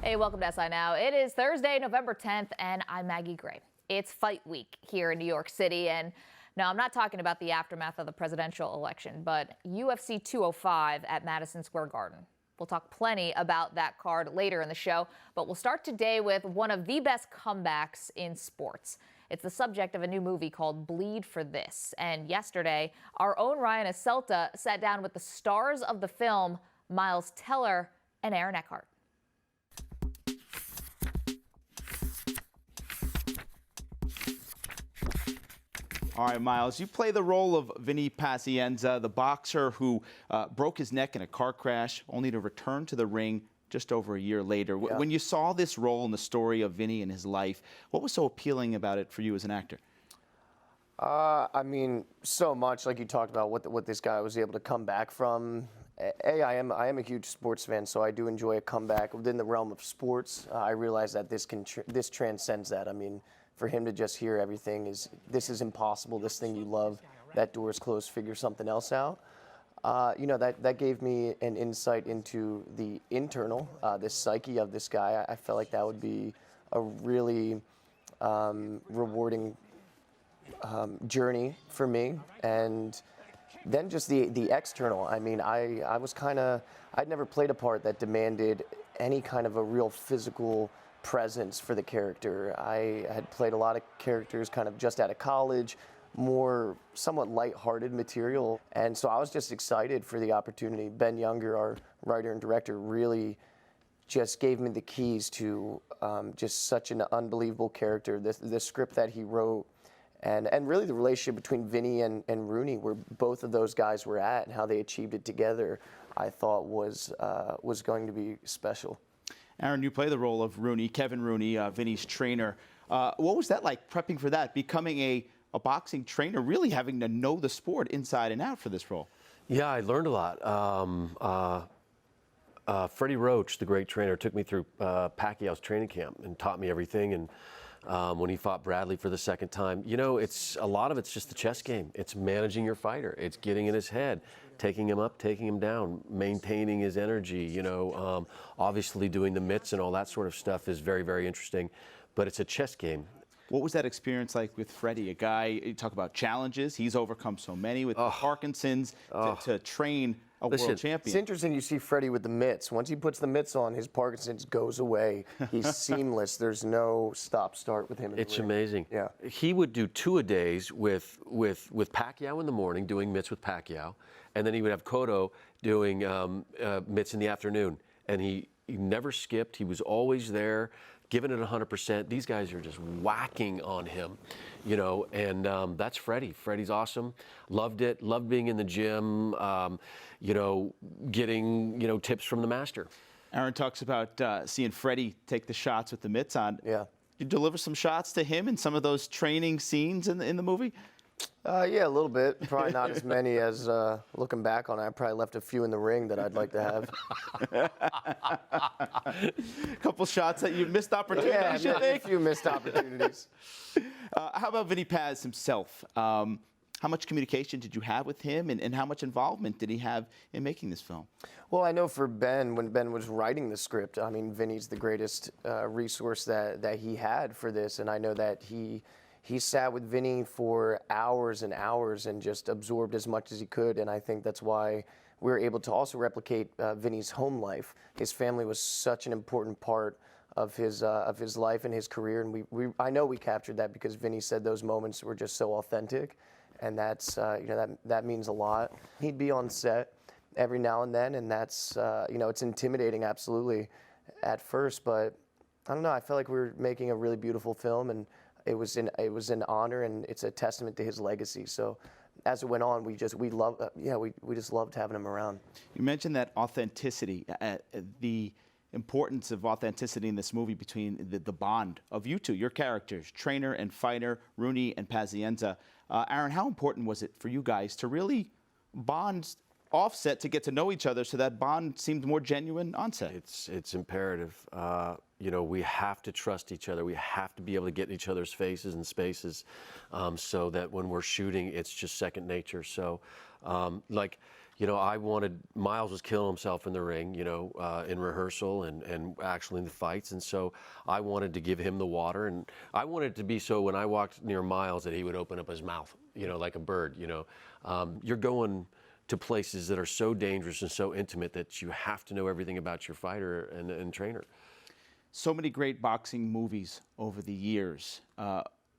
Hey, welcome to SI Now. It is Thursday, November 10th, and I'm Maggie Gray. It's fight week here in New York City, and no, I'm not talking about the aftermath of the presidential election, but UFC 205 at Madison Square Garden. We'll talk plenty about that card later in the show, but we'll start today with one of the best comebacks in sports. It's the subject of a new movie called Bleed for This, and yesterday, our own Ryan Aselta sat down with the stars of the film, Miles Teller and Aaron Eckhart. All right, Miles, you play the role of Vinny Pazienza, the boxer who broke his neck in a car crash, only to return to the ring just over a year later. Yeah. When you saw this role in the story of Vinny and his life, what was so appealing about it for you as an actor? I mean, so much, like you talked about, what this guy was able to come back from. I am a huge sports fan, so I do enjoy a comeback within the realm of sports. I realize that this transcends that. I mean, for him to just hear everything this is impossible, this thing you love, that door is closed, figure something else out. You know, that gave me an insight into the internal, the psyche of this guy. I felt like that would be a really rewarding journey for me. And then just the external. I mean, I'd never played a part that demanded any kind of a real physical presence for the character. I had played a lot of characters kind of just out of college, more somewhat lighthearted material. And so I was just excited for the opportunity. Ben Younger, our writer and director, really just gave me the keys to just such an unbelievable character. The script that he wrote, and really the relationship between Vinny and Rooney, where both of those guys were at and how they achieved it together, I thought was going to be special. Aaron, you play the role of Rooney, Kevin Rooney, Vinny's trainer. What was that like, prepping for that, becoming a boxing trainer, really having to know the sport inside and out for this role? Yeah, I learned a lot. Freddie Roach, the great trainer, took me through Pacquiao's training camp and taught me everything. And when he fought Bradley for the second time, you know, a lot of it's just the chess game. It's managing your fighter. It's getting in his head, taking him up, taking him down, maintaining his energy. You know, obviously doing the mitts and all that sort of stuff is very, very interesting. But it's a chess game. What was that experience like with Freddie? A guy, you talk about challenges. He's overcome so many with Parkinson's to train a world champion. It's interesting you see Freddie with the mitts. Once he puts the mitts on, his Parkinson's goes away. He's seamless. There's no stop-start with him in the ring. It's amazing. Yeah. He would do two-a-days with Pacquiao in the morning, doing mitts with Pacquiao, and then he would have Cotto doing mitts in the afternoon. And he never skipped. He was always there, giving it 100%. These guys are just whacking on him, you know, and that's Freddie. Freddie's awesome. Loved it. Loved being in the gym, you know, getting, you know, tips from the master. Aaron talks about seeing Freddie take the shots with the mitts on. Yeah. You deliver some shots to him in some of those training scenes in the movie? Yeah, a little bit. Probably not as many as looking back on it. I probably left a few in the ring that I'd like to have. A couple shots that you missed opportunities, you think? A few missed opportunities. How about Vinny Paz himself? How much communication did you have with him, and how much involvement did he have in making this film? Well, I know for Ben, when Ben was writing the script, I mean, Vinny's the greatest resource that he had for this, and I know that he sat with Vinny for hours and hours and just absorbed as much as he could, and I think that's why we were able to also replicate Vinny's home life. His family was such an important part of his life and his career, and I know we captured that because Vinny said those moments were just so authentic, and that's you know, that means a lot. He'd be on set every now and then, and that's you know, it's intimidating absolutely at first, but I don't know. I felt like we were making a really beautiful film, and it was an honor, and it's a testament to his legacy. So as it went on, we just loved having him around. You mentioned that authenticity, the importance of authenticity in this movie between the bond of you two, your characters, trainer and fighter, Rooney and Pazienza. Aaron, how important was it for you guys to really bond offset to get to know each other so that bond seemed more genuine on set? It's imperative. You know, we have to trust each other. We have to be able to get in each other's faces and spaces so that when we're shooting, it's just second nature. So, like, Miles was killing himself in the ring, in rehearsal and actually in the fights. And so I wanted to give him the water. And I wanted it to be so when I walked near Miles that he would open up his mouth, like a bird, You're going to places that are so dangerous and so intimate that you have to know everything about your fighter and trainer. So many great boxing movies over the years.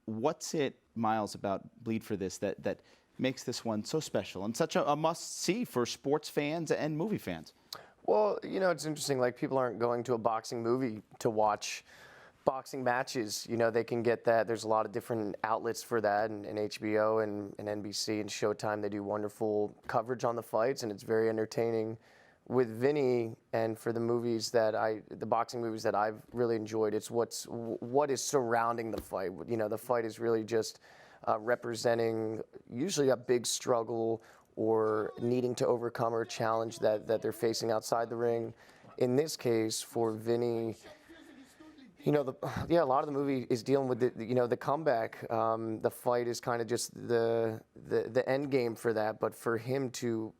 What's it, Miles, about Bleed for This that makes this one so special and such a must-see for sports fans and movie fans? Well, it's interesting. Like, people aren't going to a boxing movie to watch boxing matches. They can get that. There's a lot of different outlets for that, and HBO and NBC and Showtime. They do wonderful coverage on the fights, and it's very entertaining. With Vinny, and for the boxing movies that I've really enjoyed, it's what is surrounding the fight. The fight is really just representing usually a big struggle or needing to overcome or challenge that they're facing outside the ring. In this case, for Vinny, a lot of the movie is dealing with the comeback. The fight is kind of just the end game for that. But for him to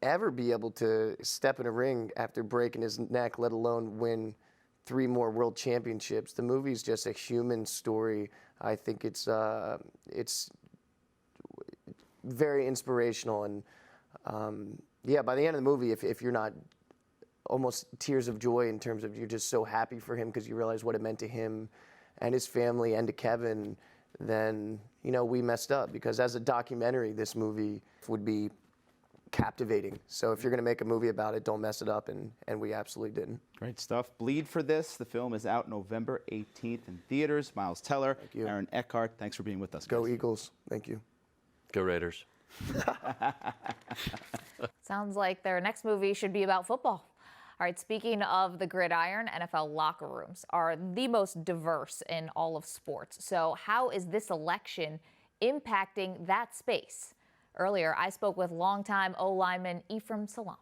ever be able to step in a ring after breaking his neck, let alone win 3 more world championships, the movie's just a human story. I think it's very inspirational, and by the end of the movie, if you're not almost tears of joy in terms of you're just so happy for him because you realize what it meant to him and his family and to Kevin, then we messed up, because as a documentary, this movie would be captivating. So if you're going to make a movie about it, don't mess it up, and we absolutely didn't. Great stuff. Bleed for This. The film is out November 18th in theaters. Miles Teller, Aaron Eckhart, thanks for being with us, guys. Go Eagles. Thank you. Go Raiders. Sounds like their next movie should be about football. All right, speaking of the gridiron, NFL locker rooms are the most diverse in all of sports. So how is this election impacting that space? Earlier, I spoke with longtime O-lineman Ephraim Salaam.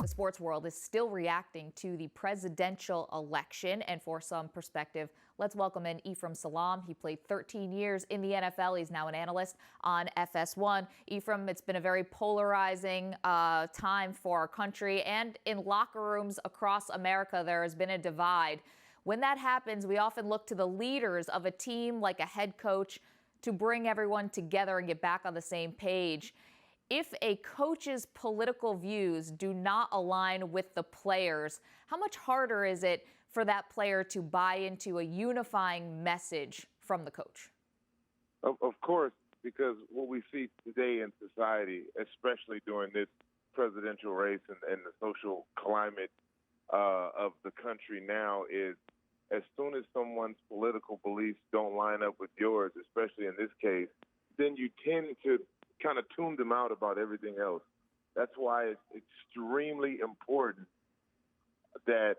The sports world is still reacting to the presidential election, and for some perspective, let's welcome in Ephraim Salaam. He played 13 years in the NFL. He's now an analyst on FS1. Ephraim, it's been a very polarizing time for our country, and in locker rooms across America, there has been a divide. When that happens, we often look to the leaders of a team, like a head coach, to bring everyone together and get back on the same page. If a coach's political views do not align with the players, how much harder is it for that player to buy into a unifying message from the coach? Of course, because what we see today in society, especially during this presidential race and the social climate of the country now, is as soon as someone's political beliefs don't line up with yours, especially in this case, then you tend to kind of tune them out about everything else. That's why it's extremely important that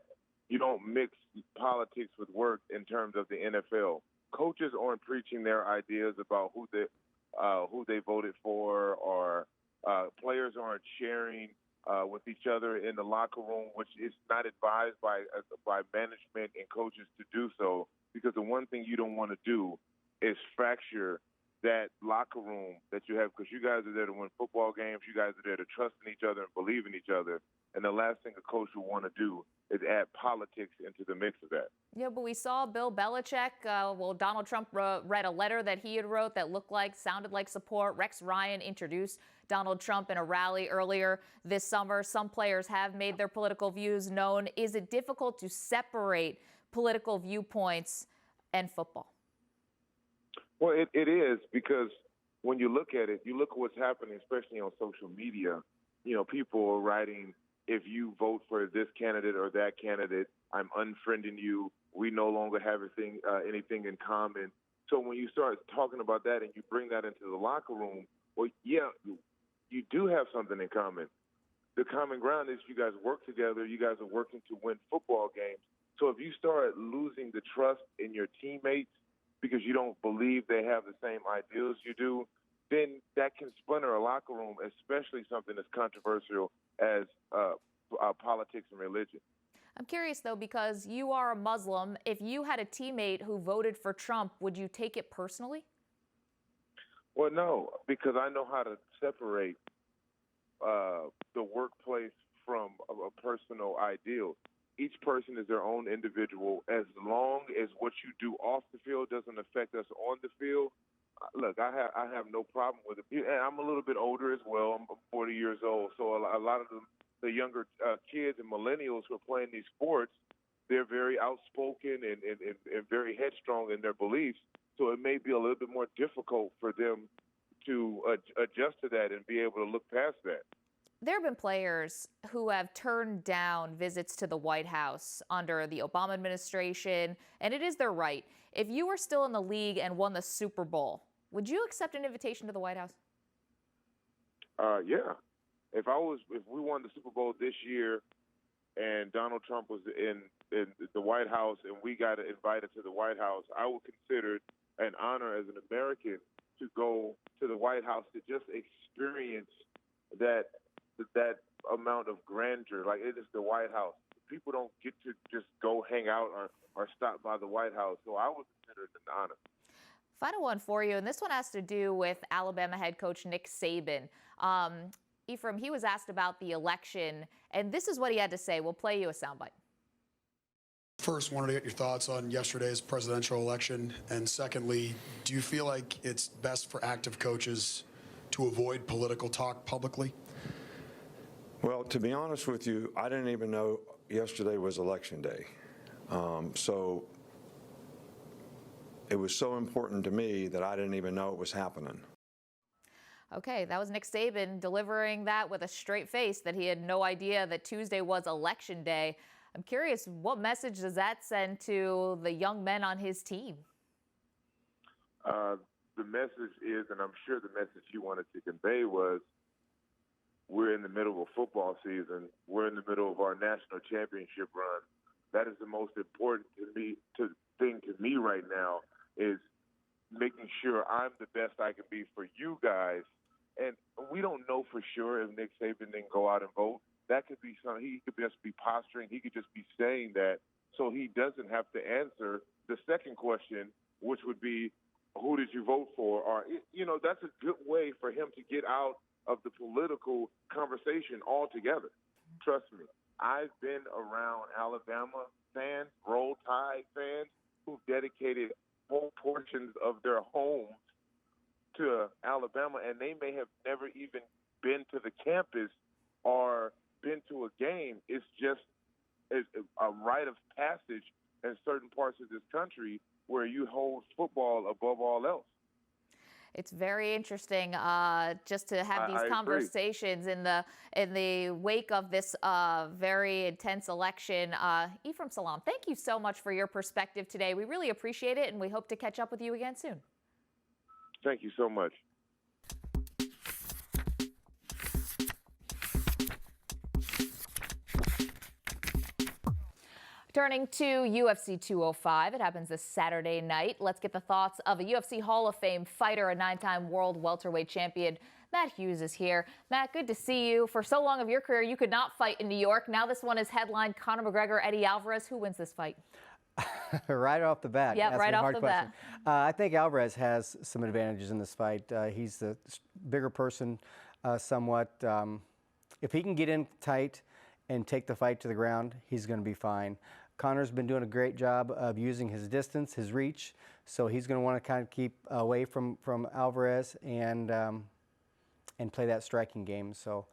you don't mix politics with work in terms of the NFL. Coaches aren't preaching their ideas about who they voted for, or players aren't sharing with each other in the locker room, which is not advised by management and coaches to do so, because the one thing you don't want to do is fracture that locker room that you have, because you guys are there to win football games. You guys are there to trust in each other and believe in each other. And the last thing a coach would want to do is add politics into the mix of that. Yeah, but we saw Bill Belichick. Donald Trump read a letter that he had wrote that sounded like support. Rex Ryan introduced Donald Trump in a rally earlier this summer. Some players have made their political views known. Is it difficult to separate political viewpoints and football? Well, it is, because when you look at it, you look at what's happening, especially on social media. People are writing, if you vote for this candidate or that candidate, I'm unfriending you. We no longer have anything in common. So when you start talking about that and you bring that into the locker room, well, yeah, you do have something in common. The common ground is you guys work together. You guys are working to win football games. So if you start losing the trust in your teammates because you don't believe they have the same ideals you do, then that can splinter a locker room, especially something as controversial as politics and religion. I'm curious, though, because you are a Muslim. If you had a teammate who voted for Trump, would you take it personally? Well, no, because I know how to separate the workplace from a personal ideal. Each person is their own individual. As long as what you do off the field doesn't affect us on the field, look, I have no problem with it. And I'm a little bit older as well. I'm 40 years old, so a lot of the younger kids and millennials who are playing these sports, they're very outspoken and very headstrong in their beliefs. So it may be a little bit more difficult for them to adjust to that and be able to look past that. There have been players who have turned down visits to the White House under the Obama administration, and it is their right. If you were still in the league and won the Super Bowl, would you accept an invitation to the White House? Yeah. If we won the Super Bowl this year and Donald Trump was in the White House and we got invited to the White House, I would consider it an honor as an American to go to the White House to just experience that amount of grandeur. Like, it is the White House. People don't get to just go hang out or stop by the White House. So I would consider it an honor. Final one for you, and this one has to do with Alabama head coach Nick Saban. Ephraim, he was asked about the election, and this is what he had to say. We'll play you a soundbite. First, wanted to get your thoughts on yesterday's presidential election, and secondly, do you feel like it's best for active coaches to avoid political talk publicly? Well, to be honest with you, I didn't even know yesterday was election day. So it was so important to me that I didn't even know it was happening. Okay, that was Nick Saban delivering that with a straight face that he had no idea that Tuesday was election day. I'm curious, what message does that send to the young men on his team? The message is, and I'm sure the message he wanted to convey was, we're in the middle of a football season. We're in the middle of our national championship run. That is the most important thing to me right now, is making sure I'm the best I can be for you guys. And we don't know for sure if Nick Saban didn't go out and vote. That could be something. He could just be posturing. He could just be saying that so he doesn't have to answer the second question, which would be, who did you vote for? Or, that's a good way for him to get out of the political conversation altogether. Trust me, I've been around Alabama fans, Roll Tide fans, who've dedicated whole portions of their homes to Alabama, and they may have never even been to the campus or been to a game. It's just a rite of passage in certain parts of this country where you hold football above all else. It's very interesting just to have these I conversations in the wake of this very intense election. Ephraim, Salaam, thank you so much for your perspective today. We really appreciate it, and we hope to catch up with you again soon. Thank you so much. Turning to UFC 205, it happens this Saturday night. Let's get the thoughts of a UFC Hall of Fame fighter, a 9-time world welterweight champion. Matt Hughes is here. Matt, good to see you. For so long of your career, you could not fight in New York. Now this one is headlined Conor McGregor, Eddie Alvarez. Who wins this fight? Right off the bat. Yeah, right off the bat. I think Alvarez has some advantages in this fight. He's the bigger person somewhat. If he can get in tight and take the fight to the ground, he's going to be fine. Conor's been doing a great job of using his distance, his reach, so he's going to want to kind of keep away from Alvarez and play that striking game. So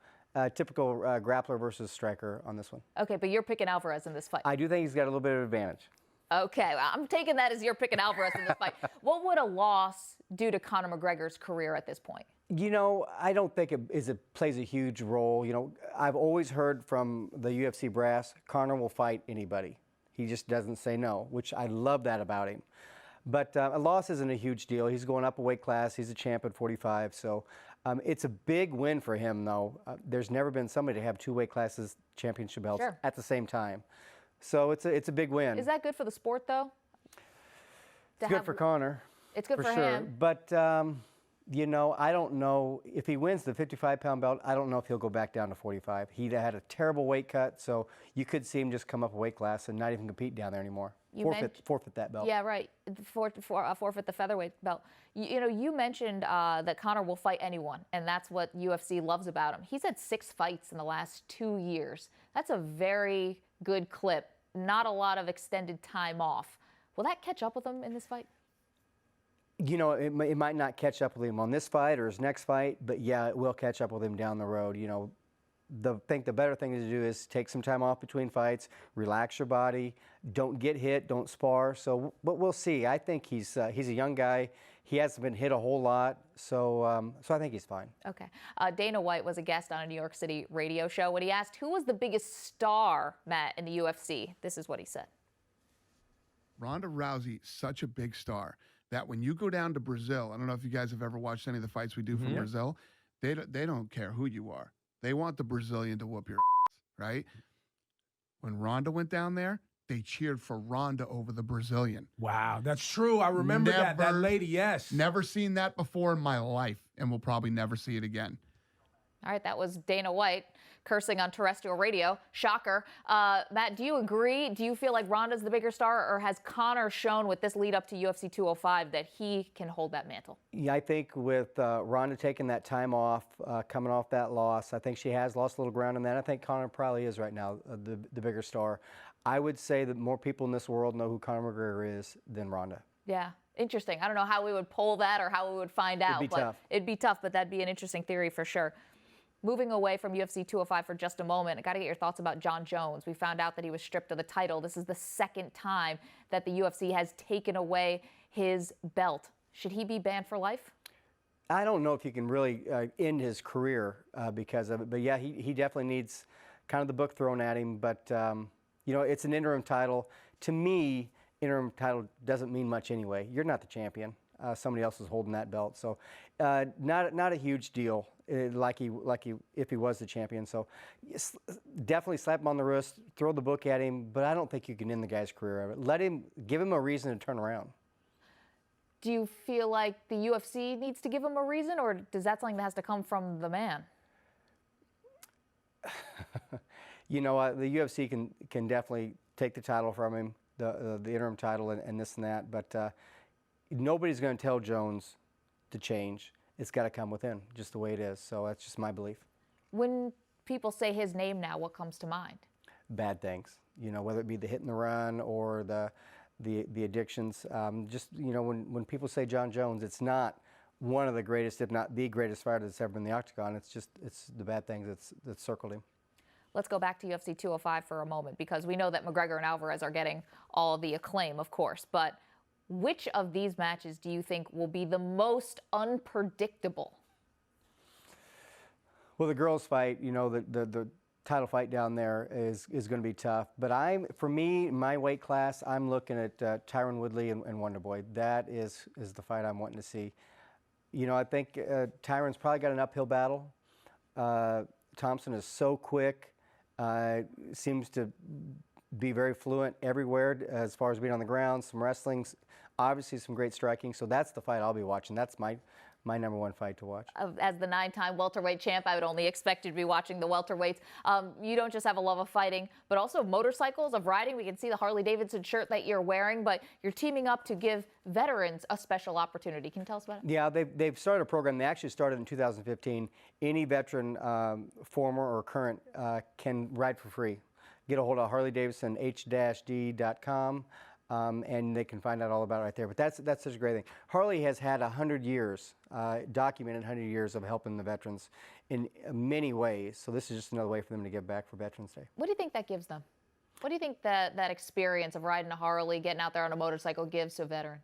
typical grappler versus striker on this one. Okay, but you're picking Alvarez in this fight. I do think he's got a little bit of advantage. Okay, well, I'm taking that as you're picking Alvarez in this fight. What would a loss do to Conor McGregor's career at this point? You know, I don't think it plays a huge role. You know, I've always heard from the UFC brass, Conor will fight anybody. He just doesn't say no, which I love that about him. But a loss isn't a huge deal. He's going up a weight class. He's a champ at 45. So it's a big win for him, though. There's never been somebody to have 2 weight classes championship belts at the same time. So it's a big win. Is that good for the sport, though? It's good for Conor. It's good for sure. him. But You know, I don't know if he wins the 55-pound belt. I don't know if he'll go back down to 45. He had a terrible weight cut, so you could see him just come up a weight class and not even compete down there anymore. Forfeit that belt. Yeah, right. Forfeit the featherweight belt. You mentioned that Conor will fight anyone, and that's what UFC loves about him. He's had 6 fights in the last 2 years. That's a very good clip. Not a lot of extended time off. Will that catch up with him in this fight? You know, it might not catch up with him on this fight or his next fight, but yeah, it will catch up with him down the road. You know, the better thing to do is take some time off between fights, relax your body, don't get hit, don't spar. So, but we'll see. I think he's a young guy. He hasn't been hit a whole lot, so I think he's fine. Okay. Dana White was a guest on a New York City radio show. When he asked who was the biggest star, Matt, in the UFC, this is what he said. Ronda Rousey, such a big star that when you go down to Brazil, I don't know if you guys have ever watched any of the fights we do from Brazil, they don't care who you are. They want the Brazilian to whoop your ass, right? When Ronda went down there, they cheered for Ronda over the Brazilian. Wow, that's true. I remember that lady, yes. Never seen that before in my life, and we'll probably never see it again. All right, that was Dana White cursing on terrestrial radio. Shocker. Matt, do you agree? Do you feel like Ronda's the bigger star, or has Conor shown with this lead up to UFC 205 that he can hold that mantle? Yeah, I think with Ronda taking that time off, coming off that loss, I think she has lost a little ground in that. I think Conor probably is right now the bigger star. I would say that more people in this world know who Conor McGregor is than Ronda. Yeah, interesting. I don't know how we would poll that or how we would find out. It'd be tough. It'd be tough, but that'd be an interesting theory for sure. Moving away from UFC 205 for just a moment, I got to get your thoughts about Jon Jones. We found out that he was stripped of the title. This is the second time that the UFC has taken away his belt. Should he be banned for life? I don't know if he can really end his career because of it, but yeah, he definitely needs kind of the book thrown at him. But you know, it's an interim title. To me, interim title doesn't mean much anyway. You're not the champion. Somebody else is holding that belt, so not a huge deal. Like if he was the champion. So definitely slap him on the wrist, throw the book at him, but I don't think you can end the guy's career. Give him a reason to turn around. Do you feel like the UFC needs to give him a reason, or is that something that has to come from the man? You know, the UFC can definitely take the title from him, the interim title and this and that, but nobody's going to tell Jones to change. It's got to come within, just the way it is. So that's just my belief. When people say his name now, what comes to mind? Bad things. You know, whether it be the hit and the run or the addictions. Just, you know, when people say Jon Jones, it's not one of the greatest, if not the greatest fighter that's ever been in the octagon. It's the bad things that circled him. Let's go back to UFC 205 for a moment, because we know that McGregor and Alvarez are getting all the acclaim, of course, but which of these matches do you think will be the most unpredictable? Well, the girls' fight, you know, the title fight down there is going to be tough. But for me, my weight class, I'm looking at Tyron Woodley and Wonderboy. That is the fight I'm wanting to see. You know, I think Tyron's probably got an uphill battle. Thompson is so quick, seems to be very fluent everywhere as far as being on the ground, some wrestling, obviously some great striking. So that's the fight I'll be watching. That's my number one fight to watch. As the 9-time welterweight champ, I would only expect you to be watching the welterweights. You don't just have a love of fighting, but also motorcycles, of riding. We can see the Harley-Davidson shirt that you're wearing, but you're teaming up to give veterans a special opportunity. Can you tell us about it? Yeah, they've started a program. They actually started in 2015. Any veteran, former or current, can ride for free. Get a hold of Harley-Davidson, h-d.com. And they can find out all about it right there. But that's such a great thing. Harley has had 100 years, documented 100 years of helping the veterans in many ways. So this is just another way for them to give back for Veterans Day. What do you think that gives them? What do you think that experience of riding a Harley, getting out there on a motorcycle gives to a veteran?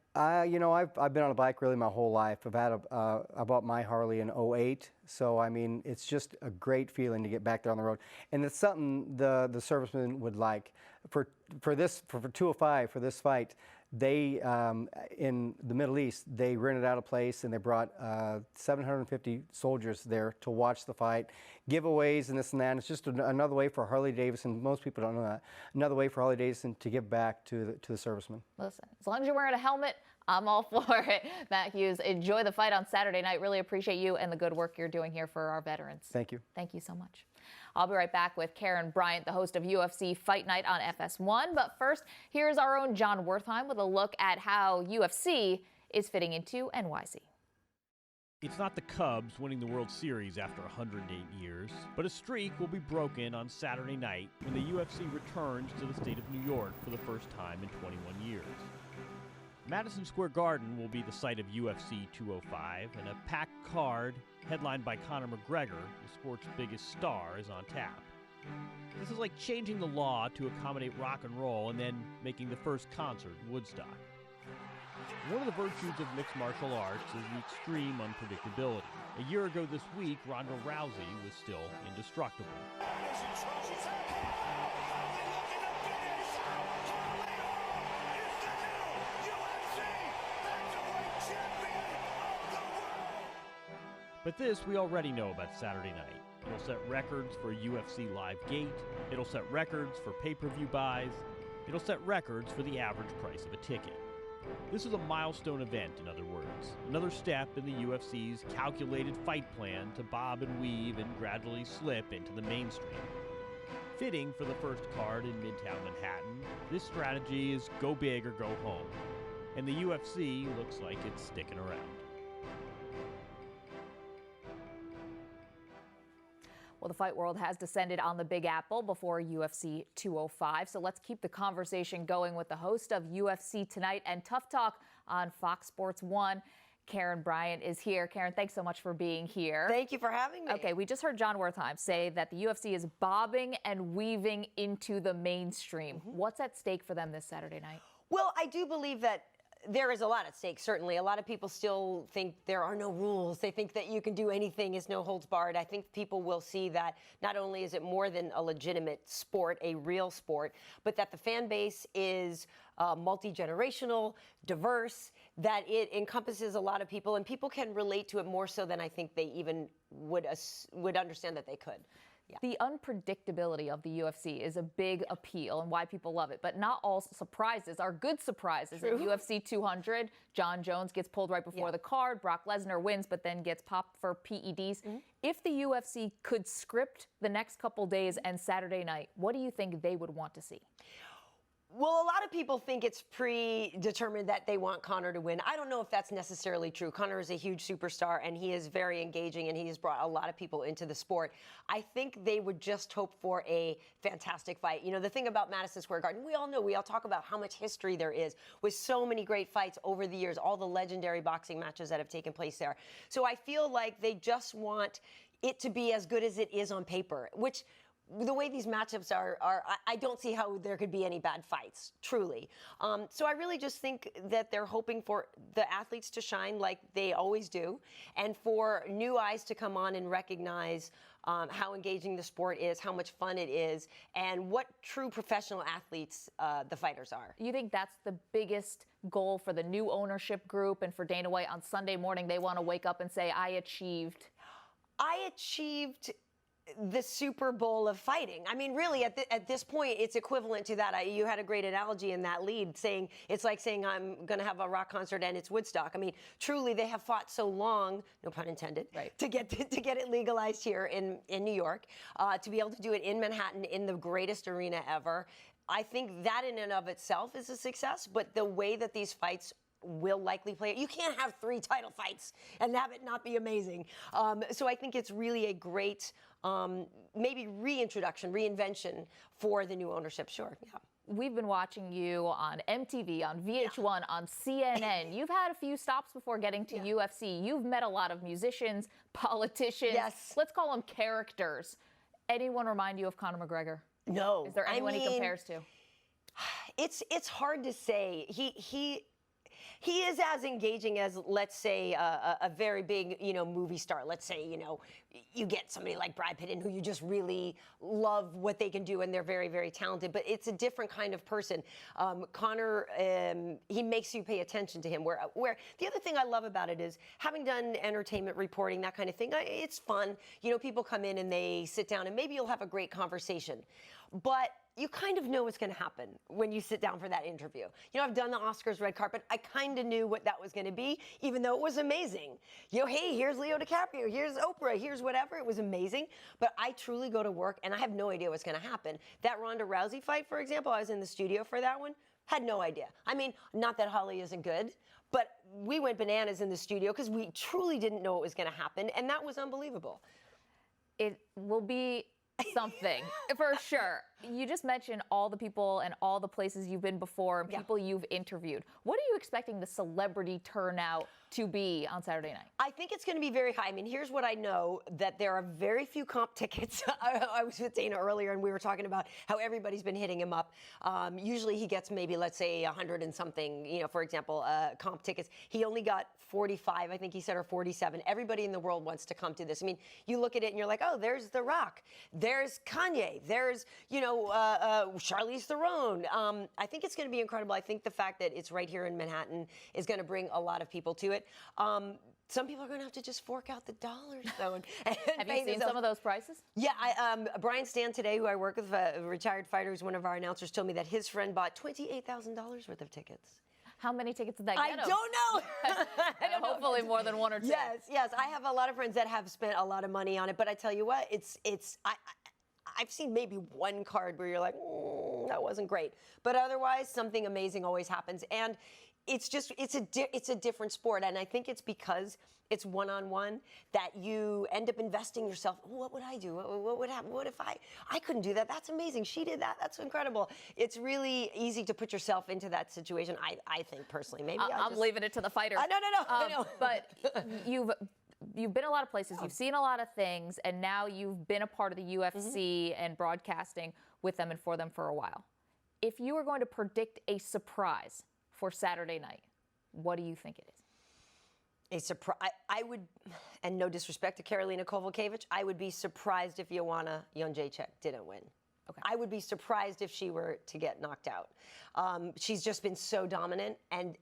You know, I've been on a bike really my whole life. I bought my Harley in 2008. So, I mean, it's just a great feeling to get back there on the road. And it's something the servicemen would like. For 205, for this fight, they, in the Middle East, they rented out a place and they brought 750 soldiers there to watch the fight, giveaways and this and that. And it's just another way for Harley-Davidson, most people don't know that, another way for Harley-Davidson to give back to the servicemen. Listen, as long as you're wearing a helmet, I'm all for it. Matt Hughes, enjoy the fight on Saturday night. Really appreciate you and the good work you're doing here for our veterans. Thank you. Thank you so much. I'll be right back with Karen Bryant, the host of UFC Fight Night on FS1. But first, here's our own John Wertheim with a look at how UFC is fitting into NYC. It's not the Cubs winning the World Series after 108 years, but a streak will be broken on Saturday night when the UFC returns to the state of New York for the first time in 21 years. Madison Square Garden will be the site of UFC 205, and a packed card headlined by Conor McGregor, the sport's biggest star, is on tap. This is like changing the law to accommodate rock and roll and then making the first concert in Woodstock. One of the virtues of mixed martial arts is the extreme unpredictability. A year ago this week, Ronda Rousey was still indestructible. But this we already know about Saturday night. It'll set records for UFC Live Gate, it'll set records for pay-per-view buys, it'll set records for the average price of a ticket. This is a milestone event, in other words, another step in the UFC's calculated fight plan to bob and weave and gradually slip into the mainstream. Fitting for the first card in Midtown Manhattan, this strategy is go big or go home. And the UFC looks like it's sticking around. Well, the fight world has descended on the Big Apple before UFC 205. So let's keep the conversation going with the host of UFC Tonight and Tough Talk on Fox Sports 1. Karen Bryant is here. Karen, thanks so much for being here. Thank you for having me. Okay, we just heard John Wertheim say that the UFC is bobbing and weaving into the mainstream. What's at stake for them this Saturday night? Well, I do believe that there is a lot at stake, certainly. A lot of people still think there are no rules. They think that you can do anything, is no holds barred. I think people will see that not only is it more than a legitimate sport, a real sport, but that the fan base is multi-generational, diverse, that it encompasses a lot of people, and people can relate to it more so than I think they even would understand that they could. Yeah. The unpredictability of the UFC is a big appeal and why people love it. But not all surprises are good surprises. True. In UFC 200, John Jones gets pulled right before the card. Brock Lesnar wins, but then gets popped for PEDs. If the UFC could script the next couple days and Saturday night, what do you think they would want to see? Well, a lot of people think it's predetermined that they want Conor to win. I don't know if that's necessarily true. Conor is a huge superstar, and he is very engaging, and he has brought a lot of people into the sport. I think they would just hope for a fantastic fight. You know, the thing about Madison Square Garden, we all know, we all talk about how much history there is with so many great fights over the years, all the legendary boxing matches that have taken place there. So I feel like they just want it to be as good as it is on paper, which the way these matchups are, I don't see how there could be any bad fights, truly. So I really just think that they're hoping for the athletes to shine like they always do, and for new eyes to come on and recognize how engaging the sport is, how much fun it is, and what true professional athletes the fighters are. You think that's the biggest goal for the new ownership group and for Dana White on Sunday morning? They want to wake up and say, I achieved the Super Bowl of fighting. I mean, really, at this point, it's equivalent to that. You had a great analogy in that lead, saying it's like saying I'm going to have a rock concert and it's Woodstock. I mean, truly, they have fought so long, no pun intended, right, to get it legalized here in New York, to be able to do it in Manhattan in the greatest arena ever. I think that in and of itself is a success, but the way that these fights will likely play it. You can't have 3 title fights and have it not be amazing. So I think it's really a great maybe reinvention for the new ownership. Sure, yeah. We've been watching you on MTV, on VH1, on CNN. You've had a few stops before getting to UFC. You've met a lot of musicians, politicians. Yes. Let's call them characters. Anyone remind you of Conor McGregor? No. Is there anyone he compares to? It's hard to say. He is as engaging as, let's say, a very big, movie star. Let's say, you get somebody like Brad Pitt in who you just really love what they can do, and they're very, very talented. But it's a different kind of person. Conor, he makes you pay attention to him. Where the other thing I love about it is, having done entertainment reporting, that kind of thing, it's fun. People come in and they sit down, and maybe you'll have a great conversation. But you kind of know what's going to happen when you sit down for that interview. You know, I've done the Oscars red carpet. I kind of knew what that was going to be, even though it was amazing. You know, hey, here's Leo DiCaprio, here's Oprah, here's whatever. It was amazing. But I truly go to work, and I have no idea what's going to happen. That Ronda Rousey fight, for example, I was in the studio for that one. Had no idea. I mean, not that Holly isn't good, but we went bananas in the studio because we truly didn't know what was going to happen, and that was unbelievable. It will be something for sure. You just mentioned all the people and all the places you've been before and people you've interviewed. What are you expecting the celebrity turnout to be on Saturday night? I think it's going to be very high. I mean, here's what I know, that there are very few comp tickets. I was with Dana earlier, and we were talking about how everybody's been hitting him up. Usually he gets maybe, let's say, 100 and something, you know, for example, comp tickets. He only got 45, I think he said, or 47. Everybody in the world wants to come to this. I mean, you look at it and you're like, oh, there's The Rock. There's Kanye. There's, you know, Charlize Theron. I think it's going to be incredible. I think the fact that it's right here in Manhattan is going to bring a lot of people to it. Some people are going to have to just fork out the dollars, though. And have you seen some of those prices? Yeah. Brian Stan today, who I work with, a retired fighter, who's one of our announcers, told me that his friend bought $28,000 worth of tickets. How many tickets did that get I him? don't know. I don't know. Hopefully more than one or two. Yes. I have a lot of friends that have spent a lot of money on it, but I tell you what, I've seen maybe one card where you're like, that wasn't great. But otherwise, something amazing always happens. And it's a different sport. And I think it's because it's one-on-one that you end up investing yourself. What would I do? What would happen? What if I couldn't do that? That's amazing. She did that. That's incredible. It's really easy to put yourself into that situation. I think personally, maybe I'm leaving it to the fighter. No. I know. But you've been a lot of places. You've seen a lot of things, and now you've been a part of the UFC and broadcasting with them and for them for a while. If you were going to predict a surprise for Saturday night, what do you think it is? A surprise. I would, and no disrespect to Karolina Kowalkiewicz, I would be surprised if Joanna Jędrzejczyk didn't win. Okay. I would be surprised if she were to get knocked out. She's just been so dominant and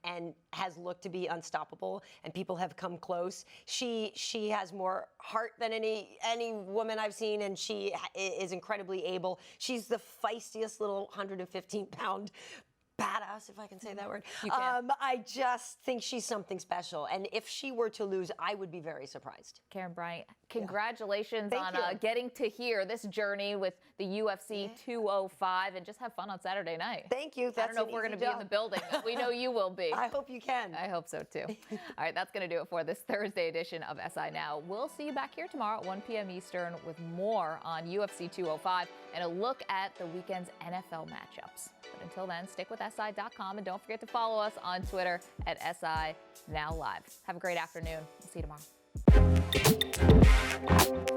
has looked to be unstoppable, and people have come close. She has more heart than any woman I've seen, and she is incredibly able. She's the feistiest little 115-pound badass, if I can say that word. You can. I just think she's something special. And if she were to lose, I would be very surprised. Karen Bryant, congratulations Thank on you. getting to hear this journey with the UFC 205, and just have fun on Saturday night. Thank you. I don't know if we're going to be in the building. We know you will be. I hope you can. I hope so, too. All right, that's going to do it for this Thursday edition of SI Now. We'll see you back here tomorrow at 1 p.m. Eastern with more on UFC 205 and a look at the weekend's NFL matchups. But until then, stick with SI.com, and don't forget to follow us on Twitter at SI Now Live. Have a great afternoon. We'll see you tomorrow.